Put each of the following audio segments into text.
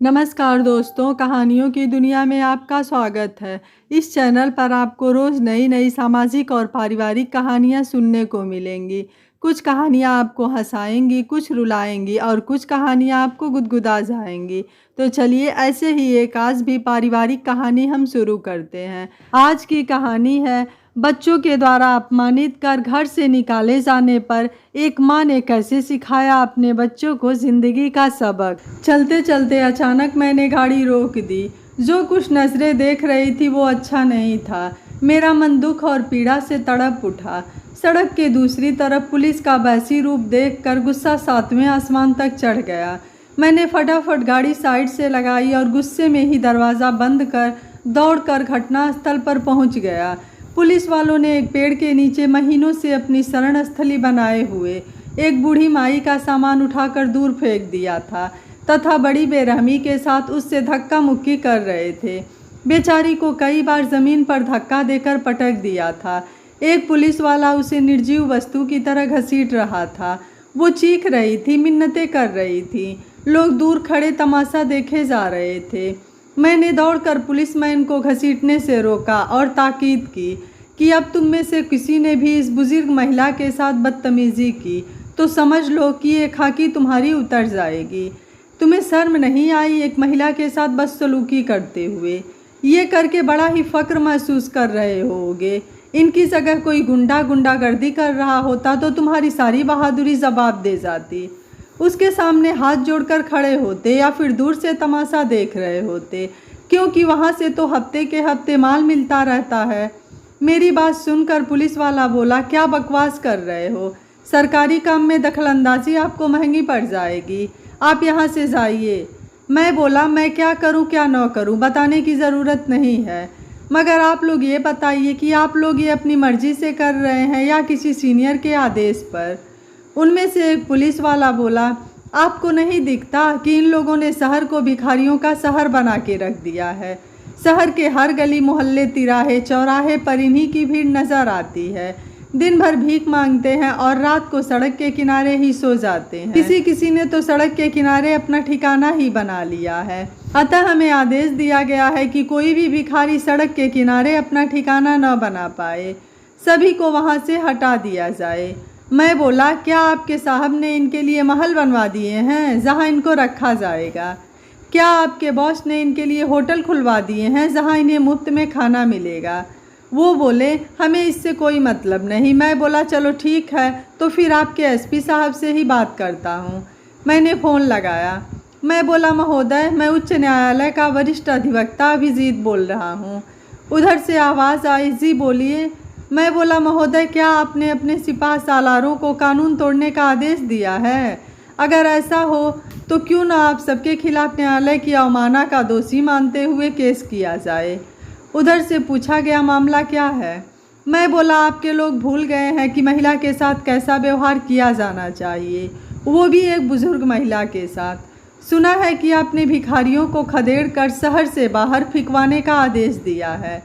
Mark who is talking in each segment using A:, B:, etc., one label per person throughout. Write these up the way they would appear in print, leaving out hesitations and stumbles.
A: नमस्कार दोस्तों, कहानियों की दुनिया में आपका स्वागत है। इस चैनल पर आपको रोज़ नई नई सामाजिक और पारिवारिक कहानियाँ सुनने को मिलेंगी। कुछ कहानियाँ आपको हँसाएंगी, कुछ रुलाएंगी और कुछ कहानियाँ आपको गुदगुदा जाएंगी। तो चलिए ऐसे ही एक आज भी पारिवारिक कहानी हम शुरू करते हैं। आज की कहानी है बच्चों के द्वारा अपमानित कर घर से निकाले जाने पर एक माँ ने कैसे सिखाया अपने बच्चों को जिंदगी का सबक। चलते चलते अचानक मैंने गाड़ी रोक दी। जो कुछ नजरें देख रही थी वो अच्छा नहीं था। मेरा मन दुख और पीड़ा से तड़प उठा। सड़क के दूसरी तरफ पुलिस का वैसी रूप देखकर गुस्सा 7वें आसमान तक चढ़ गया। मैंने फटाफट गाड़ी साइड से लगाई और गुस्से में ही दरवाज़ा बंद कर दौड़कर घटनास्थल पर पहुंच गया। पुलिस वालों ने एक पेड़ के नीचे महीनों से अपनी शरण स्थली बनाए हुए एक बूढ़ी माई का सामान उठाकर दूर फेंक दिया था तथा बड़ी बेरहमी के साथ उससे धक्का मुक्की कर रहे थे। बेचारी को कई बार ज़मीन पर धक्का देकर पटक दिया था। एक पुलिस वाला उसे निर्जीव वस्तु की तरह घसीट रहा था। वो चीख रही थी, मिन्नतें कर रही थी। लोग दूर खड़े तमाशा देखे जा रहे थे। मैंने दौड़कर पुलिसमैन को घसीटने से रोका और ताकीद की कि अब तुम में से किसी ने भी इस बुजुर्ग महिला के साथ बदतमीजी की तो समझ लो कि ये खाकी तुम्हारी उतर जाएगी। तुम्हें शर्म नहीं आई एक महिला के साथ बदसलूकी करते हुए? ये करके बड़ा ही फ़क्र महसूस कर रहे होगे। इनकी जगह कोई गुंडागर्दी कर रहा होता तो तुम्हारी सारी बहादुरी जवाब दे जाती। उसके सामने हाथ जोड़कर खड़े होते या फिर दूर से तमाशा देख रहे होते, क्योंकि वहाँ से तो हफ्ते के हफ्ते माल मिलता रहता है। मेरी बात सुनकर पुलिस वाला बोला, क्या बकवास कर रहे हो? सरकारी काम में दखलंदाजी आपको महंगी पड़ जाएगी। आप यहाँ से जाइए। मैं बोला, मैं क्या करूँ क्या न करूँ बताने की ज़रूरत नहीं है, मगर आप लोग ये बताइए कि आप लोग ये अपनी मर्जी से कर रहे हैं या किसी सीनियर के आदेश पर? उनमें से एक पुलिस वाला बोला, आपको नहीं दिखता कि इन लोगों ने शहर को भिखारियों का शहर बना के रख दिया है? शहर के हर गली मोहल्ले तिराहे चौराहे पर इन्हीं की भीड़ नज़र आती है। दिन भर भीख मांगते हैं और रात को सड़क के किनारे ही सो जाते हैं। किसी ने तो सड़क के किनारे अपना ठिकाना ही बना लिया है। अतः हमें आदेश दिया गया है कि कोई भी भिखारी सड़क के किनारे अपना ठिकाना न बना पाए, सभी को वहाँ से हटा दिया जाए। मैं बोला, क्या आपके साहब ने इनके लिए महल बनवा दिए हैं जहाँ इनको रखा जाएगा? क्या आपके बॉस ने इनके लिए होटल खुलवा दिए हैं जहाँ इन्हें मुफ्त में खाना मिलेगा? वो बोले, हमें इससे कोई मतलब नहीं। मैं बोला, चलो ठीक है, तो फिर आपके एसपी साहब से ही बात करता हूँ। मैंने फ़ोन लगाया। मैं बोला, महोदय, मैं उच्च न्यायालय का वरिष्ठ अधिवक्ता अभिजीत बोल रहा हूँ। उधर से आवाज़ आई, जी बोलिए। मैं बोला, महोदय, क्या आपने अपने सिपाह सालारों को कानून तोड़ने का आदेश दिया है? अगर ऐसा हो तो क्यों ना आप सबके खिलाफ न्यायालय की अवमानना का दोषी मानते हुए केस किया जाए। उधर से पूछा गया, मामला क्या है? मैं बोला, आपके लोग भूल गए हैं कि महिला के साथ कैसा व्यवहार किया जाना चाहिए, वो भी एक बुजुर्ग महिला के साथ। सुना है कि आपने भिखारियों को खदेड़ कर शहर से बाहर फिकवाने का आदेश दिया है।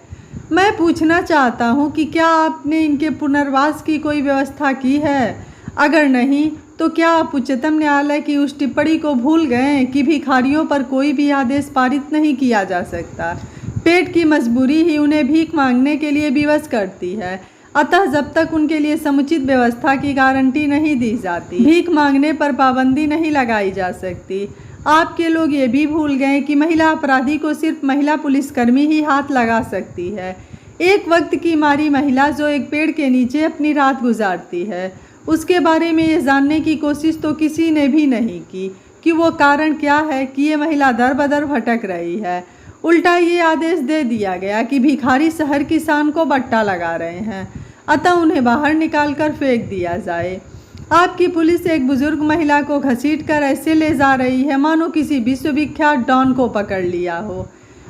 A: मैं पूछना चाहता हूँ कि क्या आपने इनके पुनर्वास की कोई व्यवस्था की है? अगर नहीं तो क्या आप उच्चतम न्यायालय की उस टिप्पणी को भूल गए कि भिखारियों पर कोई भी आदेश पारित नहीं किया जा सकता? पेट की मजबूरी ही उन्हें भीख मांगने के लिए विवश करती है। अतः जब तक उनके लिए समुचित व्यवस्था की गारंटी नहीं दी जाती, भीख मांगने पर पाबंदी नहीं लगाई जा सकती। आपके लोग ये भी भूल गए कि महिला अपराधी को सिर्फ महिला पुलिसकर्मी ही हाथ लगा सकती है। एक वक्त की मारी महिला जो एक पेड़ के नीचे अपनी रात गुजारती है, उसके बारे में ये जानने की कोशिश तो किसी ने भी नहीं की कि वो कारण क्या है कि ये महिला दर बदर भटक रही है। उल्टा ये आदेश दे दिया गया कि भिखारी शहर की शान को बट्टा लगा रहे हैं, अतः उन्हें बाहर निकाल कर फेंक दिया जाए। आपकी पुलिस एक बुजुर्ग महिला को घसीट कर ऐसे ले जा रही है मानो किसी विश्वविख्यात डॉन को पकड़ लिया हो।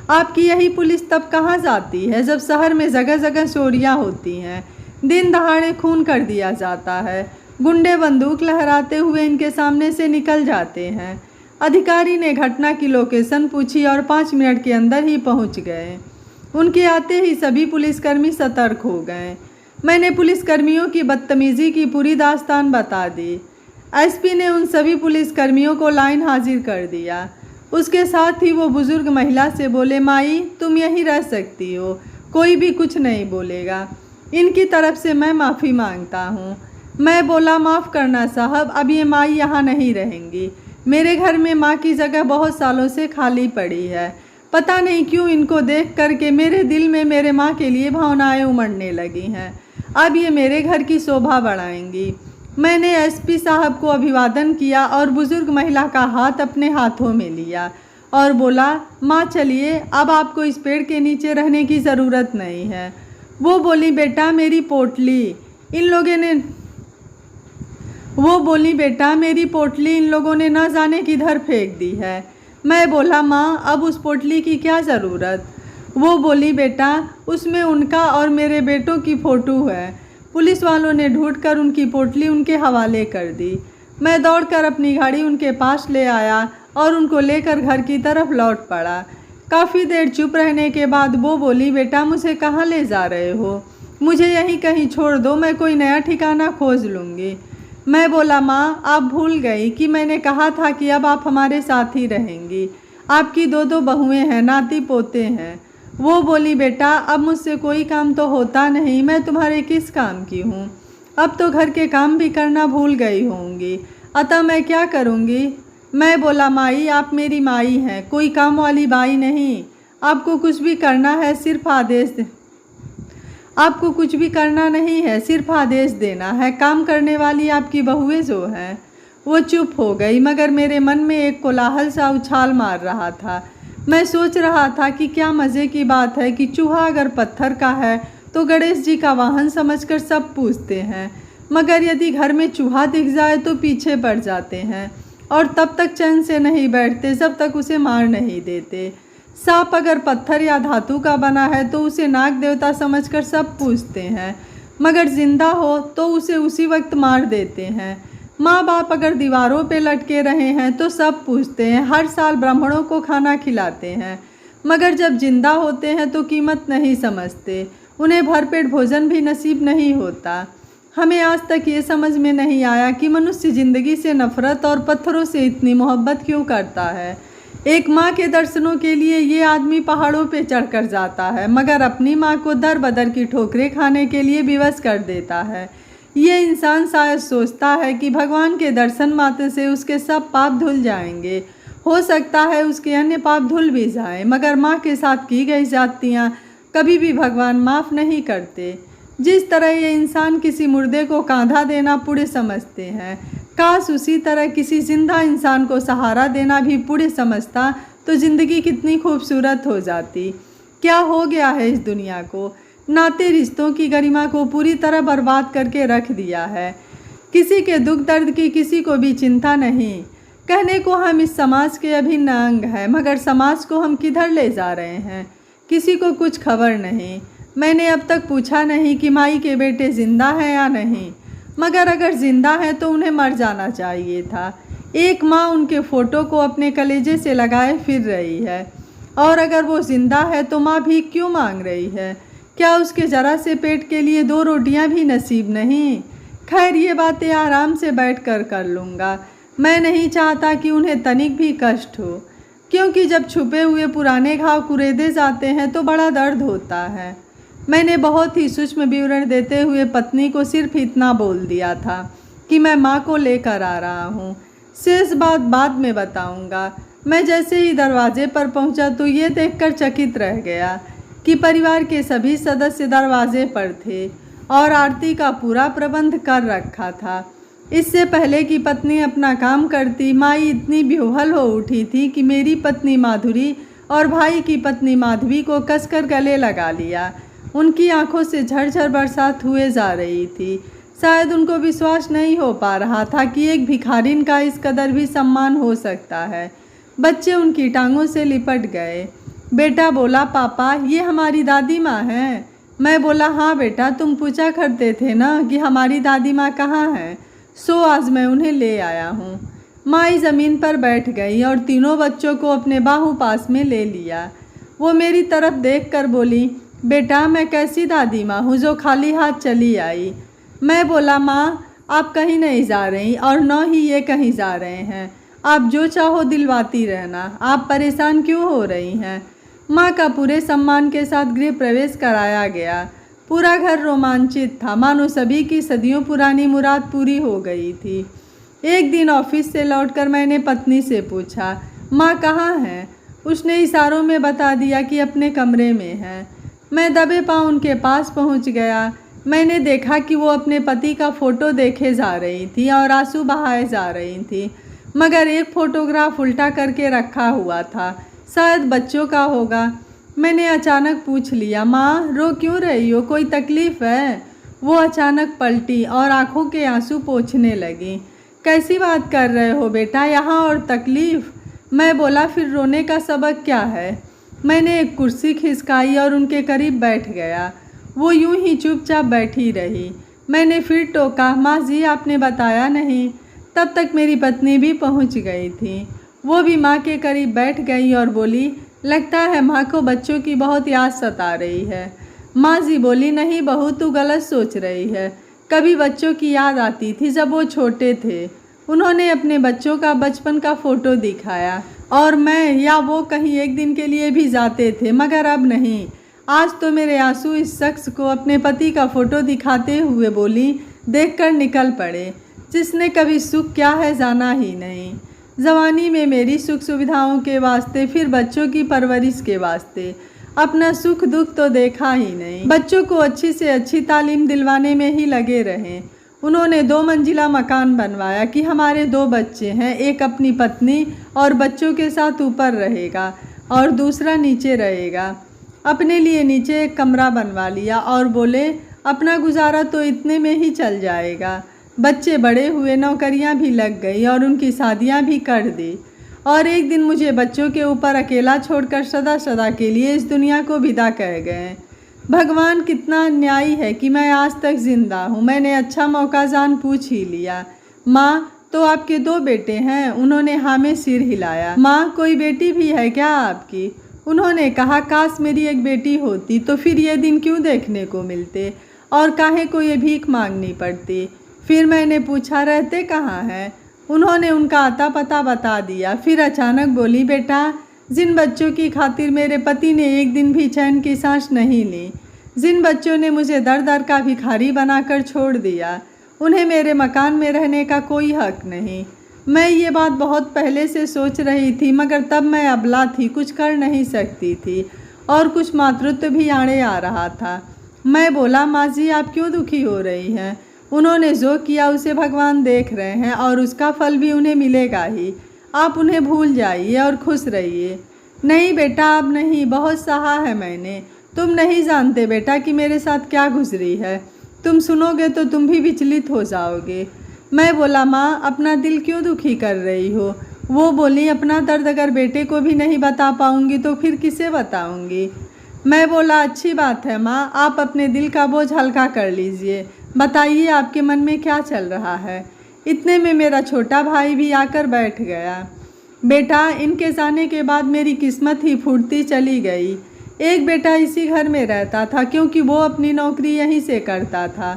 A: आपकी यही पुलिस तब कहाँ जाती है जब शहर में जगह जगह चोरियाँ होती हैं, दिन दहाड़े खून कर दिया जाता है, गुंडे बंदूक लहराते हुए इनके सामने से निकल जाते हैं। अधिकारी ने घटना की लोकेशन पूछी और 5 मिनट के अंदर ही पहुंच गए। उनके आते ही सभी पुलिसकर्मी सतर्क हो गए। मैंने पुलिसकर्मियों की बदतमीजी की पूरी दास्तान बता दी। एसपी ने उन सभी पुलिसकर्मियों को लाइन हाजिर कर दिया। उसके साथ ही वो बुज़ुर्ग महिला से बोले, माई तुम यहीं रह सकती हो, कोई भी कुछ नहीं बोलेगा। इनकी तरफ से मैं माफ़ी मांगता हूँ। मैं बोला, माफ़ करना साहब, अब ये माई यहाँ नहीं रहेंगी। मेरे घर में माँ की जगह बहुत सालों से खाली पड़ी है। पता नहीं क्यों इनको देख कर के मेरे दिल में मेरे माँ के लिए भावनाएं उमड़ने लगी हैं। अब ये मेरे घर की शोभा बढ़ाएंगी। मैंने एसपी साहब को अभिवादन किया और बुज़ुर्ग महिला का हाथ अपने हाथों में लिया और बोला, माँ चलिए, अब आपको इस पेड़ के नीचे रहने की ज़रूरत नहीं है। वो बोली, बेटा मेरी पोटली इन लोगों ने न जाने किधर फेंक दी है। मैं बोला, माँ अब उस पोटली की क्या ज़रूरत। वो बोली, बेटा उसमें उनका और मेरे बेटों की फ़ोटो है। पुलिस वालों ने ढूंढकर उनकी पोटली उनके हवाले कर दी। मैं दौड़कर अपनी गाड़ी उनके पास ले आया और उनको लेकर घर की तरफ लौट पड़ा। काफ़ी देर चुप रहने के बाद वो बोली, बेटा मुझे कहाँ ले जा रहे हो? मुझे यहीं कहीं छोड़ दो, मैं कोई नया ठिकाना खोज लूँगी। मैं बोला, माँ आप भूल गई कि मैंने कहा था कि अब आप हमारे साथ ही रहेंगी। आपकी दो बहुएं हैं, नाती पोते हैं। वो बोली, बेटा अब मुझसे कोई काम तो होता नहीं, मैं तुम्हारे किस काम की हूँ? अब तो घर के काम भी करना भूल गई होंगी, अतः मैं क्या करूँगी? मैं बोला, माई आप मेरी माई हैं, कोई काम वाली बाई नहीं। आपको कुछ भी करना है सिर्फ आदेश देना है। काम करने वाली आपकी बहुएं जो हैं। वो चुप हो गई, मगर मेरे मन में एक कोलाहल सा उछाल मार रहा था। मैं सोच रहा था कि क्या मज़े की बात है कि चूहा अगर पत्थर का है तो गणेश जी का वाहन समझकर सब पूछते हैं, मगर यदि घर में चूहा दिख जाए तो पीछे पड़ जाते हैं और तब तक चैन से नहीं बैठते जब तक उसे मार नहीं देते। सांप अगर पत्थर या धातु का बना है तो उसे नाग देवता समझकर सब पूछते हैं, मगर जिंदा हो तो उसे उसी वक्त मार देते हैं। माँ बाप अगर दीवारों पे लटके रहे हैं तो सब पूछते हैं, हर साल ब्राह्मणों को खाना खिलाते हैं, मगर जब जिंदा होते हैं तो कीमत नहीं समझते, उन्हें भरपेट भोजन भी नसीब नहीं होता। हमें आज तक ये समझ में नहीं आया कि मनुष्य ज़िंदगी से नफ़रत और पत्थरों से इतनी मोहब्बत क्यों करता है। एक माँ के दर्शनों के लिए ये आदमी पहाड़ों पे चढ़कर जाता है, मगर अपनी माँ को दर बदर की ठोकरें खाने के लिए विवश कर देता है। ये इंसान शायद सोचता है कि भगवान के दर्शन मात्र से उसके सब पाप धुल जाएंगे। हो सकता है उसके अन्य पाप धुल भी जाएं, मगर माँ के साथ की गई जातियाँ कभी भी भगवान माफ़ नहीं करते। जिस तरह ये इंसान किसी मुर्दे को कांधा देना पुण्य समझते हैं, काश उसी तरह किसी जिंदा इंसान को सहारा देना भी पुण्य समझता तो ज़िंदगी कितनी खूबसूरत हो जाती। क्या हो गया है इस दुनिया को? नाते रिश्तों की गरिमा को पूरी तरह बर्बाद करके रख दिया है। किसी के दुख दर्द की किसी को भी चिंता नहीं। कहने को हम इस समाज के अभिन्न अंग हैं, मगर समाज को हम किधर ले जा रहे हैं किसी को कुछ खबर नहीं। मैंने अब तक पूछा नहीं कि माई के बेटे ज़िंदा हैं या नहीं, मगर अगर ज़िंदा हैं तो उन्हें मर जाना चाहिए था। एक माँ उनके फ़ोटो को अपने कलेजे से लगाए फिर रही है, और अगर वो ज़िंदा है तो माँ भीख क्यों मांग रही है? क्या उसके ज़रा से पेट के लिए 2 रोटियां भी नसीब नहीं? खैर ये बातें आराम से बैठकर कर लूँगा। मैं नहीं चाहता कि उन्हें तनिक भी कष्ट हो, क्योंकि जब छुपे हुए पुराने घाव कुरेदे जाते हैं तो बड़ा दर्द होता है। मैंने बहुत ही सूक्ष्म विवरण देते हुए पत्नी को सिर्फ इतना बोल दिया था कि मैं माँ को लेकर आ रहा हूँ, शेष बात बाद में बताऊँगा। मैं जैसे ही दरवाजे पर पहुँचा तो ये देखकर चकित रह गया कि परिवार के सभी सदस्य दरवाजे पर थे और आरती का पूरा प्रबंध कर रखा था। इससे पहले कि पत्नी अपना काम करती, माई इतनी बेहाल हो उठी थी कि मेरी पत्नी माधुरी और भाई की पत्नी माधवी को कसकर गले लगा लिया। उनकी आंखों से झरझर बरसात हुए जा रही थी। शायद उनको विश्वास नहीं हो पा रहा था कि एक भिखारिन का इस कदर भी सम्मान हो सकता है। बच्चे उनकी टांगों से लिपट गए। बेटा बोला, पापा ये हमारी दादी माँ हैं। मैं बोला, हाँ बेटा, तुम पूछा करते थे ना कि हमारी दादी माँ कहाँ हैं, सो आज मैं उन्हें ले आया हूँ। माई ज़मीन पर बैठ गई और तीनों बच्चों को अपने बाहू पास में ले लिया। वो मेरी तरफ देखकर बोली, बेटा मैं कैसी दादी माँ हूँ जो खाली हाथ चली आई। मैं बोला, माँ आप कहीं नहीं जा रही और न ही ये कहीं जा रहे हैं। आप जो चाहो दिलवाती रहना, आप परेशान क्यों हो रही हैं। माँ का पूरे सम्मान के साथ गृह प्रवेश कराया गया। पूरा घर रोमांचित था, मानो सभी की सदियों पुरानी मुराद पूरी हो गई थी। एक दिन ऑफिस से लौटकर मैंने पत्नी से पूछा, माँ कहाँ हैं। उसने इशारों में बता दिया कि अपने कमरे में है। मैं दबे पाँव उनके पास पहुँच गया। मैंने देखा कि वो अपने पति का फ़ोटो देखे जा रही थी और आंसू बहाए जा रही थी, मगर एक फ़ोटोग्राफ उल्टा करके रखा हुआ था, शायद बच्चों का होगा। मैंने अचानक पूछ लिया, माँ रो क्यों रही हो, कोई तकलीफ़ है। वो अचानक पलटी और आंखों के आंसू पोंछने लगी। कैसी बात कर रहे हो बेटा, यहाँ और तकलीफ़। मैं बोला, फिर रोने का सबक क्या है। मैंने एक कुर्सी खिसकाई और उनके करीब बैठ गया। वो यूं ही चुपचाप बैठी रही। मैंने फिर टोका, माँ जी आपने बताया नहीं। तब तक मेरी पत्नी भी पहुंच गई थी। वो भी माँ के करीब बैठ गई और बोली, लगता है माँ को बच्चों की बहुत याद सता रही है। माँ जी बोली, नहीं बहू तू गलत सोच रही है। कभी बच्चों की याद आती थी जब वो छोटे थे। उन्होंने अपने बच्चों का बचपन का फ़ोटो दिखाया और मैं या वो कहीं एक दिन के लिए भी जाते थे, मगर अब नहीं। आज तो मेरे आंसू इस शख्स को अपने पति का फ़ोटो दिखाते हुए बोली देखकर निकल पड़े, जिसने कभी सुख क्या है जाना ही नहीं। जवानी में मेरी सुख सुविधाओं के वास्ते, फिर बच्चों की परवरिश के वास्ते अपना सुख दुख तो देखा ही नहीं। बच्चों को अच्छी से अच्छी तालीम दिलवाने में ही लगे रहें। उन्होंने 2 मंजिला मकान बनवाया कि हमारे 2 बच्चे हैं, एक अपनी पत्नी और बच्चों के साथ ऊपर रहेगा और दूसरा नीचे रहेगा। अपने लिए नीचे एक कमरा बनवा लिया और बोले, अपना गुजारा तो इतने में ही चल जाएगा। बच्चे बड़े हुए, नौकरियां भी लग गई और उनकी शादियां भी कर दी। और एक दिन मुझे बच्चों के ऊपर अकेला छोड़कर सदा सदा के लिए इस दुनिया को विदा कह गए। भगवान कितना अन्यायी है कि मैं आज तक जिंदा हूँ। मैंने अच्छा मौका जान पूछ ही लिया, माँ तो आपके 2 बेटे हैं। उन्होंने हाँ में सिर हिलाया। माँ कोई बेटी भी है क्या आपकी। उन्होंने कहा, काश मेरी एक बेटी होती तो फिर ये दिन क्यों देखने को मिलते और काहे को ये भीख मांगनी पड़ती। फिर मैंने पूछा, रहते कहाँ हैं। उन्होंने उनका आता पता बता दिया। फिर अचानक बोली, बेटा जिन बच्चों की खातिर मेरे पति ने एक दिन भी चैन की सांस नहीं ली, जिन बच्चों ने मुझे दर दर का भिखारी बनाकर छोड़ दिया, उन्हें मेरे मकान में रहने का कोई हक नहीं। मैं ये बात बहुत पहले से सोच रही थी, मगर तब मैं अबला थी, कुछ कर नहीं सकती थी और कुछ मातृत्व भी आड़े आ रहा था। मैं बोला, माँ जी आप क्यों दुखी हो रही हैं। उन्होंने जो किया उसे भगवान देख रहे हैं और उसका फल भी उन्हें मिलेगा ही। आप उन्हें भूल जाइए और खुश रहिए। नहीं बेटा अब नहीं, बहुत सहा है मैंने। तुम नहीं जानते बेटा कि मेरे साथ क्या गुजरी है। तुम सुनोगे तो तुम भी विचलित हो जाओगे। मैं बोला, माँ अपना दिल क्यों दुखी कर रही हो। वो बोली, अपना दर्द अगर बेटे को भी नहीं बता पाऊँगी तो फिर किसे बताऊँगी। मैं बोला, अच्छी बात है माँ, आप अपने दिल का बोझ हल्का कर लीजिए। बताइए आपके मन में क्या चल रहा है। इतने में मेरा छोटा भाई भी आकर बैठ गया। बेटा इनके जाने के बाद मेरी किस्मत ही फूटती चली गई। एक बेटा इसी घर में रहता था क्योंकि वो अपनी नौकरी यहीं से करता था,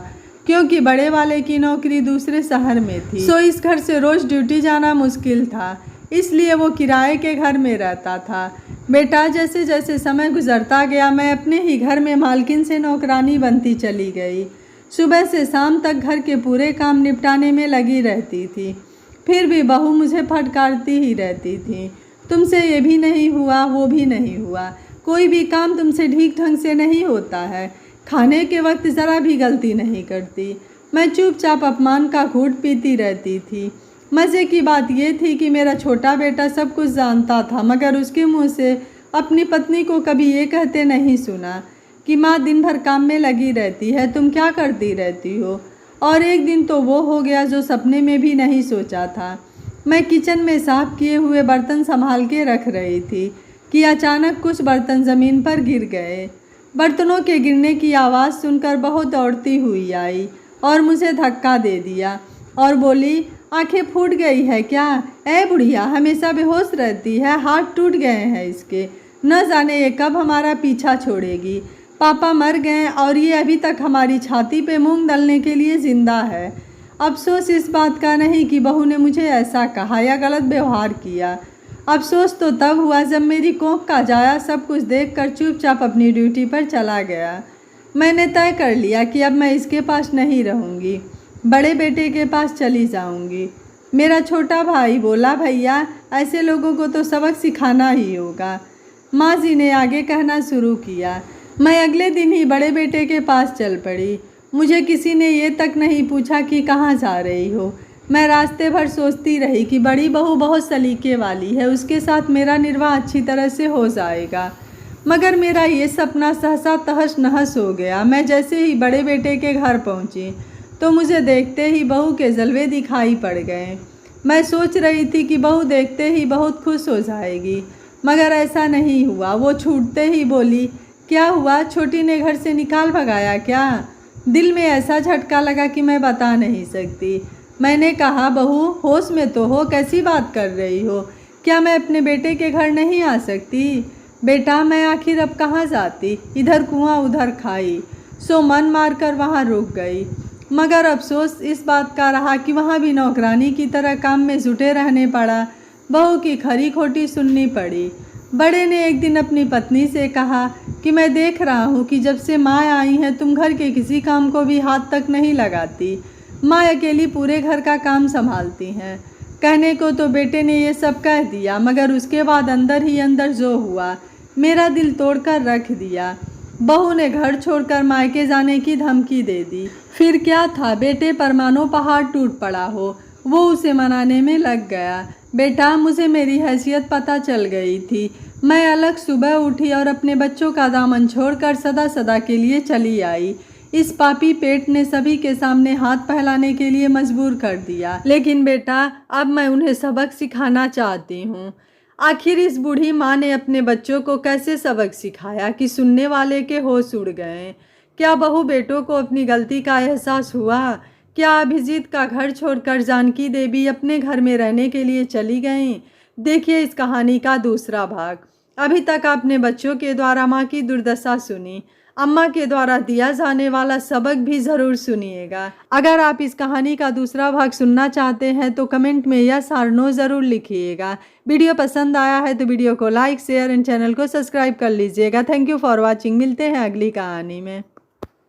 A: क्योंकि बड़े वाले की नौकरी दूसरे शहर में थी, सो इस घर से रोज़ ड्यूटी जाना मुश्किल था, इसलिए वो किराए के घर में रहता था। बेटा जैसे जैसे समय गुजरता गया मैं अपने ही घर में मालकिन से नौकरानी बनती चली गई। सुबह से शाम तक घर के पूरे काम निपटाने में लगी रहती थी। फिर भी बहू मुझे फटकारती ही रहती थी, तुमसे ये भी नहीं हुआ वो भी नहीं हुआ, कोई भी काम तुमसे ठीक ढंग से नहीं होता है, खाने के वक्त ज़रा भी गलती नहीं करती। मैं चुपचाप अपमान का घूंट पीती रहती थी। मज़े की बात यह थी कि मेरा छोटा बेटा सब कुछ जानता था, मगर उसके मुंह से अपनी पत्नी को कभी ये कहते नहीं सुना कि माँ दिन भर काम में लगी रहती है, तुम क्या करती रहती हो। और एक दिन तो वो हो गया जो सपने में भी नहीं सोचा था। मैं किचन में साफ़ किए हुए बर्तन संभाल के रख रही थी कि अचानक कुछ बर्तन ज़मीन पर गिर गए। बर्तनों के गिरने की आवाज़ सुनकर बहू दौड़ती हुई आई और मुझे धक्का दे दिया और बोली, आंखें फूट गई है क्या। ए बुढ़िया हमेशा बेहोश रहती है, हाथ टूट गए हैं इसके, न जाने ये कब हमारा पीछा छोड़ेगी। पापा मर गए और ये अभी तक हमारी छाती पे मूंग दलने के लिए ज़िंदा है। अफसोस इस बात का नहीं कि बहू ने मुझे ऐसा कहा या गलत व्यवहार किया। अफसोस तो तब हुआ जब मेरी कोख का जाया सब कुछ देखकर चुपचाप अपनी ड्यूटी पर चला गया। मैंने तय कर लिया कि अब मैं इसके पास नहीं रहूँगी, बड़े बेटे के पास चली जाऊँगी। मेरा छोटा भाई बोला, भैया ऐसे लोगों को तो सबक सिखाना ही होगा। माँ जी ने आगे कहना शुरू किया। मैं अगले दिन ही बड़े बेटे के पास चल पड़ी। मुझे किसी ने ये तक नहीं पूछा कि कहाँ जा रही हो। मैं रास्ते भर सोचती रही कि बड़ी बहू बहुत सलीके वाली है, उसके साथ मेरा निर्वाह अच्छी तरह से हो जाएगा। मगर मेरा ये सपना सहसा तहस नहस हो गया। मैं जैसे ही बड़े बेटे के घर पहुंची तो मुझे देखते ही बहू के जलवे दिखाई पड़ गए। मैं सोच रही थी कि बहू देखते ही बहुत खुश हो जाएगी, मगर ऐसा नहीं हुआ। वो छूटते ही बोली, क्या हुआ, छोटी ने घर से निकाल भगाया क्या? दिल में ऐसा झटका लगा कि मैं बता नहीं सकती। मैंने कहा, बहू होश में तो हो, कैसी बात कर रही हो? क्या मैं अपने बेटे के घर नहीं आ सकती? बेटा मैं आखिर अब कहाँ जाती, इधर कुआं उधर खाई। सो मन मार कर वहाँ रुक गई। मगर अफसोस इस बात का रहा कि वहाँ भी नौकरानी की तरह काम में जुटे रहने पड़ा। बहू की खरी खोटी सुननी पड़ी। बड़े ने एक दिन अपनी पत्नी से कहा कि मैं देख रहा हूँ कि जब से माँ आई हैं तुम घर के किसी काम को भी हाथ तक नहीं लगाती। माँ अकेली पूरे घर का काम संभालती हैं। कहने को तो बेटे ने ये सब कह दिया, मगर उसके बाद अंदर ही अंदर जो हुआ मेरा दिल तोड़कर रख दिया। बहू ने घर छोड़कर मायके जाने की धमकी दे दी। फिर क्या था, बेटे पर मानो पहाड़ टूट पड़ा हो। वो उसे मनाने में लग गया। बेटा मुझे मेरी हैसियत पता चल गई थी। मैं अलग सुबह उठी और अपने बच्चों का दामन छोड़कर सदा सदा के लिए चली आई। इस पापी पेट ने सभी के सामने हाथ फैलाने के लिए मजबूर कर दिया। लेकिन बेटा अब मैं उन्हें सबक सिखाना चाहती हूँ। आखिर इस बूढ़ी माँ ने अपने बच्चों को कैसे सबक सिखाया कि सुनने वाले के होश उड़ गए। क्या बहू बेटों को अपनी गलती का एहसास हुआ? क्या अभिजीत का घर छोड़कर जानकी देवी अपने घर में रहने के लिए चली गईं? देखिए इस कहानी का दूसरा भाग। अभी तक आपने बच्चों के द्वारा माँ की दुर्दशा सुनी, अम्मा के द्वारा दिया जाने वाला सबक भी ज़रूर सुनिएगा। अगर आप इस कहानी का दूसरा भाग सुनना चाहते हैं तो कमेंट में यस और नो ज़रूर लिखिएगा। वीडियो पसंद आया है तो वीडियो को लाइक शेयर एंड चैनल को सब्सक्राइब कर लीजिएगा। Thank you for watching. मिलते हैं अगली कहानी में।